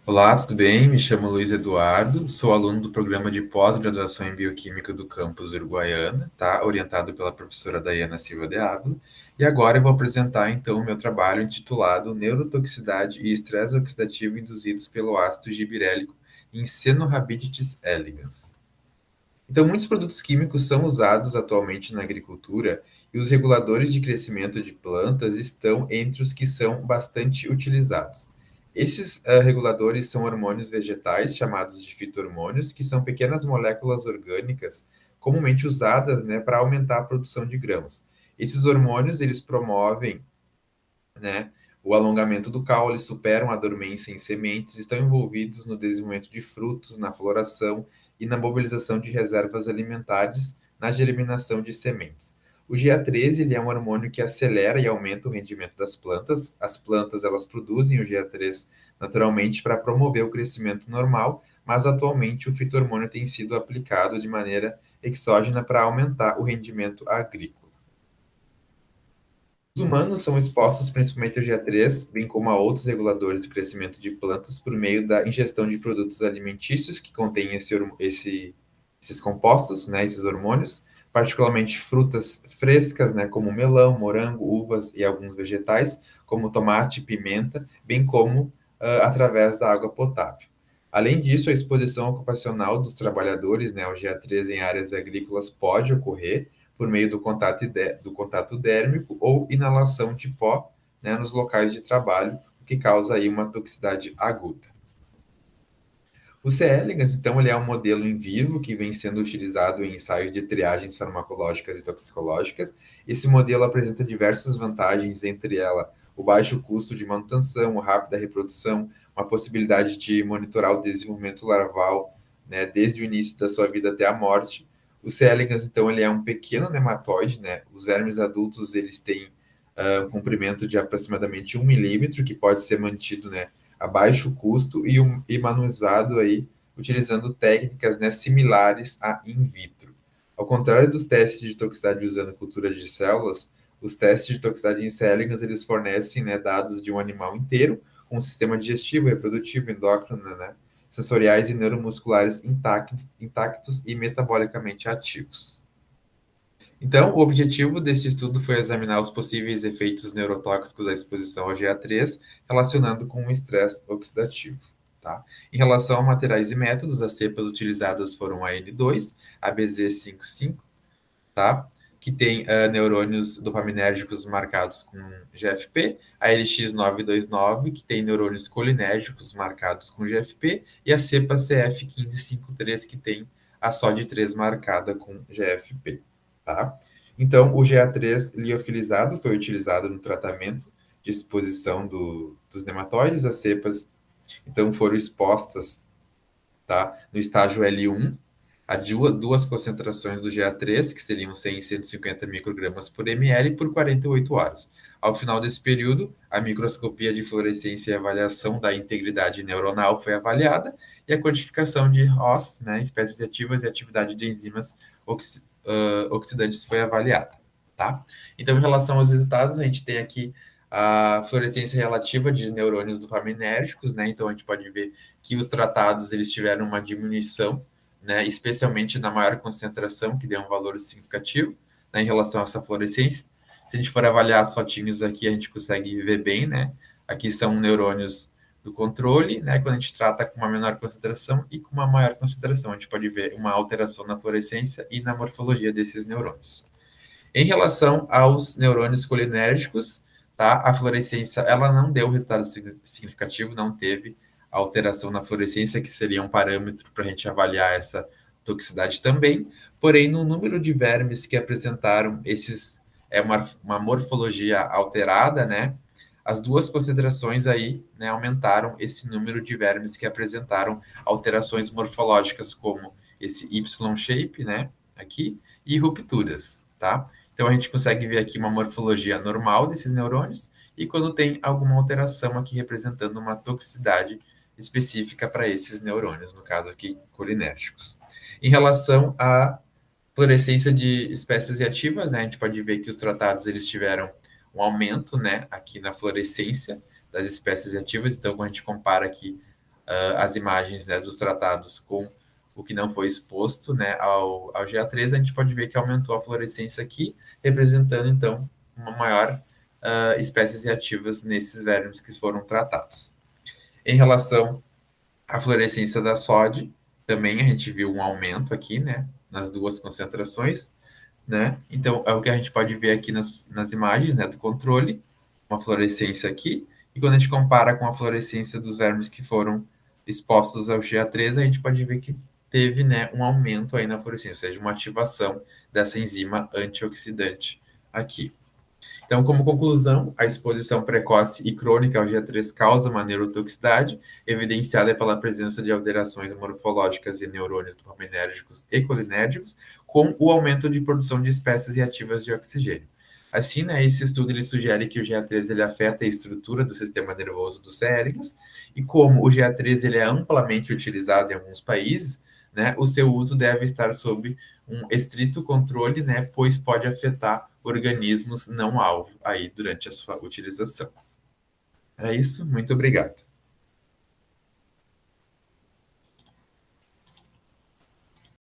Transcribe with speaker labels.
Speaker 1: Olá, tudo bem? Me chamo Luiz Eduardo, sou aluno do programa de pós-graduação em Bioquímica do campus Uruguaiana, tá? Orientado pela professora Daiana Silva de Ávila. E agora eu vou apresentar, então, o meu trabalho intitulado Neurotoxicidade e Estresse Oxidativo Induzidos pelo Ácido Gibirélico em Caenorhabditis elegans. Então, muitos produtos químicos são usados atualmente na agricultura e os reguladores de crescimento de plantas estão entre os que são bastante utilizados. Esses reguladores são hormônios vegetais, chamados de fito-hormônios, que são pequenas moléculas orgânicas comumente usadas, né, para aumentar a produção de grãos. Esses hormônios, eles promovem, né, o alongamento do caule, superam a dormência em sementes, estão envolvidos no desenvolvimento de frutos, na floração e na mobilização de reservas alimentares, na germinação de sementes. O GA13 ele é um hormônio que acelera e aumenta o rendimento das plantas. As plantas elas produzem o GA3 naturalmente para promover o crescimento normal, mas atualmente o fito-hormônio tem sido aplicado de maneira exógena para aumentar o rendimento agrícola. Os humanos são expostos principalmente ao GA3, bem como a outros reguladores do crescimento de plantas por meio da ingestão de produtos alimentícios que contêm esses compostos, né, esses hormônios, particularmente frutas frescas, né, como melão, morango, uvas e alguns vegetais, como tomate e pimenta, bem como através da água potável. Além disso, a exposição ocupacional dos trabalhadores, né, ao GA3 em áreas agrícolas pode ocorrer, por meio do contato dérmico ou inalação de pó, né, nos locais de trabalho, o que causa aí uma toxicidade aguda. O C. elegans, então, ele é um modelo em vivo que vem sendo utilizado em ensaios de triagens farmacológicas e toxicológicas. Esse modelo apresenta diversas vantagens, entre elas o baixo custo de manutenção, a rápida reprodução, uma possibilidade de monitorar o desenvolvimento larval, né, desde o início da sua vida até a morte. O C. elegans, então, ele é um pequeno nematóide, né? Os vermes adultos, eles têm um comprimento de aproximadamente 1 milímetro, que pode ser mantido, né, a baixo custo e manuseado aí utilizando técnicas, né, similares a in vitro. Ao contrário dos testes de toxicidade usando cultura de células, os testes de toxicidade em células eles fornecem, né, dados de um animal inteiro com um sistema digestivo, reprodutivo, endócrino, né, sensoriais e neuromusculares intactos e metabolicamente ativos. Então, o objetivo deste estudo foi examinar os possíveis efeitos neurotóxicos da exposição ao GA3, relacionando com o estresse oxidativo. Tá? Em relação a materiais e métodos, as cepas utilizadas foram a N2, a BZ55, tá? Que tem neurônios dopaminérgicos marcados com GFP, a LX929, que tem neurônios colinérgicos marcados com GFP, e a cepa CF1553, que tem a SOD3 marcada com GFP. Tá? Então, o GA3 liofilizado foi utilizado no tratamento de exposição dos nematóides. As cepas, então, foram expostas, tá, no estágio L1, a duas concentrações do GA3, que seriam 100 e 150 microgramas por ml, por 48 horas. Ao final desse período, a microscopia de fluorescência e avaliação da integridade neuronal foi avaliada e a quantificação de ROS, né, espécies ativas e atividade de enzimas oxidantes foi avaliada. Tá? Então, em relação aos resultados, a gente tem aqui a fluorescência relativa de neurônios dopaminérgicos, né? Então, a gente pode ver que os tratados eles tiveram uma diminuição, né, especialmente na maior concentração, que deu um valor significativo, né, em relação a essa fluorescência. Se a gente for avaliar as fotinhos aqui, a gente consegue ver bem, né? Aqui são neurônios do controle, né? Quando a gente trata com uma menor concentração e com uma maior concentração, a gente pode ver uma alteração na fluorescência e na morfologia desses neurônios. Em relação aos neurônios colinérgicos, tá? A fluorescência ela não deu resultado significativo, não teve alteração na fluorescência, que seria um parâmetro para a gente avaliar essa toxicidade também. Porém, no número de vermes que apresentaram uma morfologia alterada, né? As duas concentrações aí, né, aumentaram esse número de vermes que apresentaram alterações morfológicas, como esse Y-shape, né? Aqui, e rupturas, tá? Então, a gente consegue ver aqui uma morfologia normal desses neurônios e quando tem alguma alteração aqui representando uma toxicidade específica para esses neurônios, no caso aqui, colinérgicos. Em relação à fluorescência de espécies ativas, né, a gente pode ver que os tratados eles tiveram um aumento, né, aqui na fluorescência das espécies ativas. Então, quando a gente compara aqui as imagens, né, dos tratados com o que não foi exposto, né, ao GA3, a gente pode ver que aumentou a fluorescência aqui, representando, então, uma maior espécies reativas nesses vermes que foram tratados. Em relação à fluorescência da sódio, também a gente viu um aumento aqui, né, nas duas concentrações, né? Então, é o que a gente pode ver aqui nas imagens, né, do controle, uma fluorescência aqui, e quando a gente compara com a fluorescência dos vermes que foram expostos ao GA3, a gente pode ver que teve, né, um aumento aí na fluorescência, ou seja, uma ativação dessa enzima antioxidante aqui. Então, como conclusão, a exposição precoce e crônica ao GA3 causa uma neurotoxicidade, evidenciada pela presença de alterações morfológicas em neurônios dopaminérgicos e colinérgicos, com o aumento de produção de espécies reativas de oxigênio. Assim, né, esse estudo ele sugere que o GA3 ele afeta a estrutura do sistema nervoso dos cérebros, e como o GA3 ele é amplamente utilizado em alguns países, né, o seu uso deve estar sob um estrito controle, né, pois pode afetar organismos não alvo aí durante a sua utilização. É isso, muito obrigado.